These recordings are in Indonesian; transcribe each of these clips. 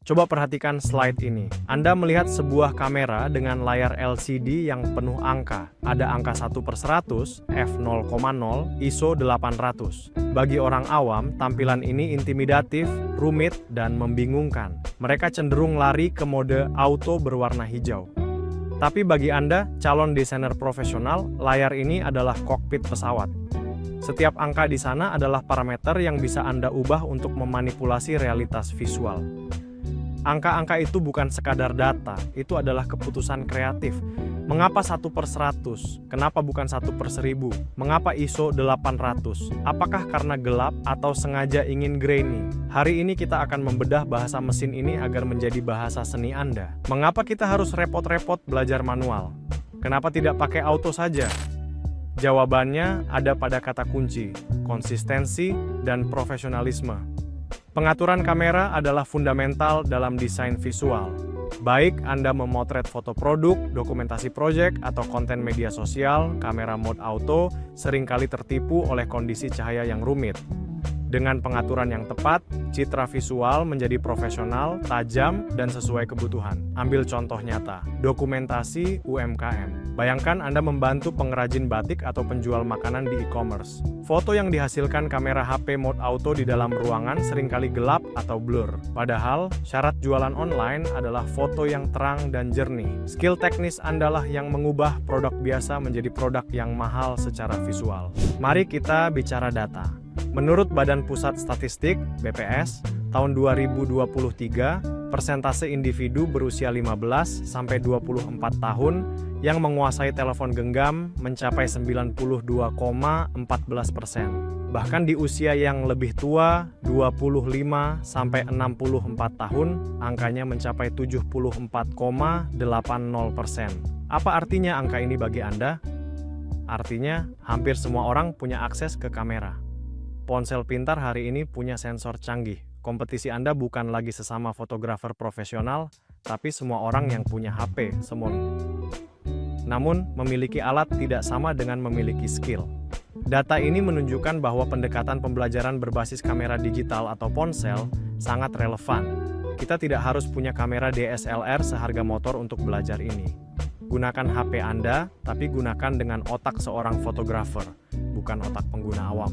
Coba perhatikan slide ini. Anda melihat sebuah kamera dengan layar LCD yang penuh angka. Ada angka 1/100, f0,0, ISO 800. Bagi orang awam, tampilan ini intimidatif, rumit, dan membingungkan. Mereka cenderung lari ke mode auto berwarna hijau. Tapi bagi Anda, calon desainer profesional, layar ini adalah kokpit pesawat. Setiap angka di sana adalah parameter yang bisa Anda ubah untuk memanipulasi realitas visual. Angka-angka itu bukan sekadar data, itu adalah keputusan kreatif. Mengapa 1/100? Kenapa bukan 1/1000? Mengapa ISO 800? Apakah karena gelap atau sengaja ingin grainy? Hari ini kita akan membedah bahasa mesin ini agar menjadi bahasa seni Anda. Mengapa kita harus repot-repot belajar manual? Kenapa tidak pakai auto saja? Jawabannya ada pada kata kunci, konsistensi dan profesionalisme. Pengaturan kamera adalah fundamental dalam desain visual. Baik Anda memotret foto produk, dokumentasi proyek, atau konten media sosial, kamera mode auto seringkali tertipu oleh kondisi cahaya yang rumit. Dengan pengaturan yang tepat, citra visual menjadi profesional, tajam, dan sesuai kebutuhan. Ambil contoh nyata, dokumentasi UMKM. Bayangkan Anda membantu pengrajin batik atau penjual makanan di e-commerce. Foto yang dihasilkan kamera HP mode auto di dalam ruangan seringkali gelap atau blur. Padahal, syarat jualan online adalah foto yang terang dan jernih. Skill teknis Anda lah yang mengubah produk biasa menjadi produk yang mahal secara visual. Mari kita bicara data. Menurut Badan Pusat Statistik (BPS), tahun 2023, persentase individu berusia 15-24 tahun yang menguasai telepon genggam mencapai 92,14%. Bahkan di usia yang lebih tua, 25-64 tahun, angkanya mencapai 74,80%. Apa artinya angka ini bagi Anda? Artinya, hampir semua orang punya akses ke kamera. Ponsel pintar hari ini punya sensor canggih. Kompetisi Anda bukan lagi sesama fotografer profesional, tapi semua orang yang punya HP, namun, memiliki alat tidak sama dengan memiliki skill. Data ini menunjukkan bahwa pendekatan pembelajaran berbasis kamera digital atau ponsel sangat relevan. Kita tidak harus punya kamera DSLR seharga motor untuk belajar ini. Gunakan HP Anda, tapi gunakan dengan otak seorang fotografer, bukan otak pengguna awam.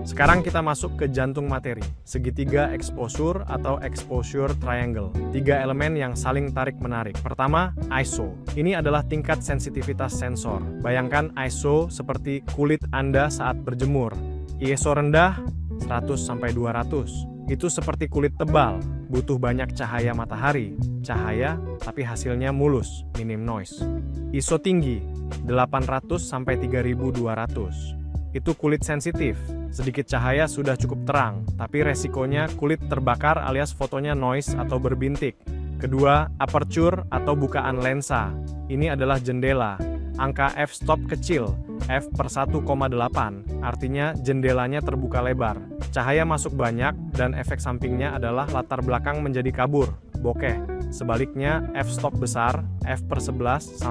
Sekarang kita masuk ke jantung materi, segitiga exposure atau exposure triangle. 3 elemen yang saling tarik-menarik. Pertama, ISO. Ini adalah tingkat sensitivitas sensor. Bayangkan ISO seperti kulit Anda saat berjemur. ISO rendah, 100-200. Itu seperti kulit tebal, butuh banyak cahaya matahari. Cahaya, tapi hasilnya mulus, minim noise. ISO tinggi, 800-3200. Itu kulit sensitif, sedikit cahaya sudah cukup terang, tapi resikonya kulit terbakar alias fotonya noise atau berbintik. Kedua, aperture atau bukaan lensa. Ini adalah jendela. Angka f-stop kecil, f/1,8, artinya jendelanya terbuka lebar. Cahaya masuk banyak, dan efek sampingnya adalah latar belakang menjadi kabur, bokeh. Sebaliknya, f-stop besar, f/11-22,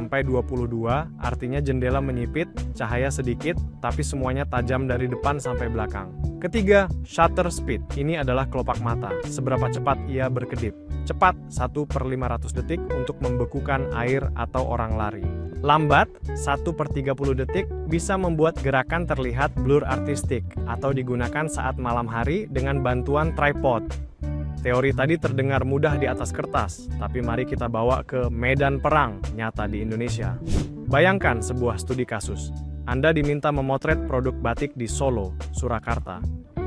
artinya jendela menyipit, cahaya sedikit, tapi semuanya tajam dari depan sampai belakang. Ketiga, shutter speed. Ini adalah kelopak mata, seberapa cepat ia berkedip. Cepat, 1/500 detik untuk membekukan air atau orang lari. Lambat, 1/30 detik, bisa membuat gerakan terlihat blur artistik, atau digunakan saat malam hari dengan bantuan tripod. Teori tadi terdengar mudah di atas kertas, tapi mari kita bawa ke medan perang nyata di Indonesia. Bayangkan sebuah studi kasus. Anda diminta memotret produk batik di Solo, Surakarta.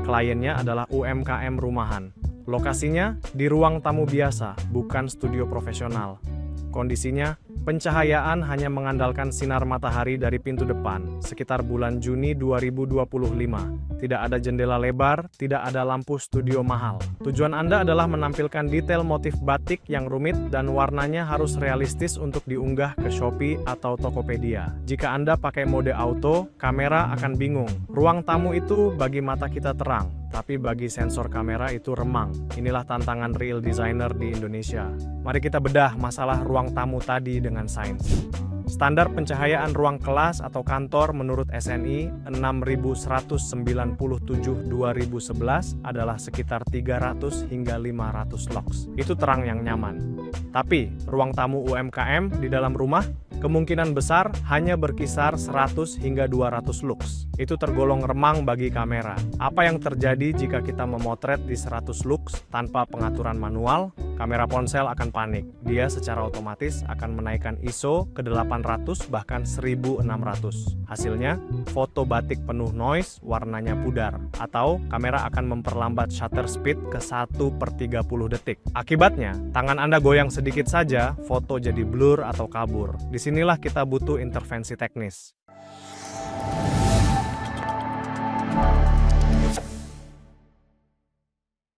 Kliennya adalah UMKM rumahan. Lokasinya di ruang tamu biasa, bukan studio profesional. Kondisinya, pencahayaan hanya mengandalkan sinar matahari dari pintu depan, sekitar bulan Juni 2025. Tidak ada jendela lebar, tidak ada lampu studio mahal. Tujuan Anda adalah menampilkan detail motif batik yang rumit dan warnanya harus realistis untuk diunggah ke Shopee atau Tokopedia. Jika Anda pakai mode auto, kamera akan bingung. Ruang tamu itu bagi mata kita terang, tapi bagi sensor kamera itu remang. Inilah tantangan real designer di Indonesia. Mari kita bedah masalah ruang tamu tadi dengan sains. Standar pencahayaan ruang kelas atau kantor menurut SNI 6197/2011 adalah sekitar 300 hingga 500 lux. Itu terang yang nyaman. Tapi, ruang tamu UMKM di dalam rumah kemungkinan besar hanya berkisar 100 hingga 200 lux. Itu tergolong remang bagi kamera. Apa yang terjadi jika kita memotret di 100 lux tanpa pengaturan manual? Kamera ponsel akan panik. Dia secara otomatis akan menaikkan ISO ke 800 bahkan 1600. Hasilnya, foto batik penuh noise, warnanya pudar. Atau kamera akan memperlambat shutter speed ke 1/30 detik. Akibatnya, tangan Anda goyang sedikit saja, foto jadi blur atau kabur. Disinilah kita butuh intervensi teknis.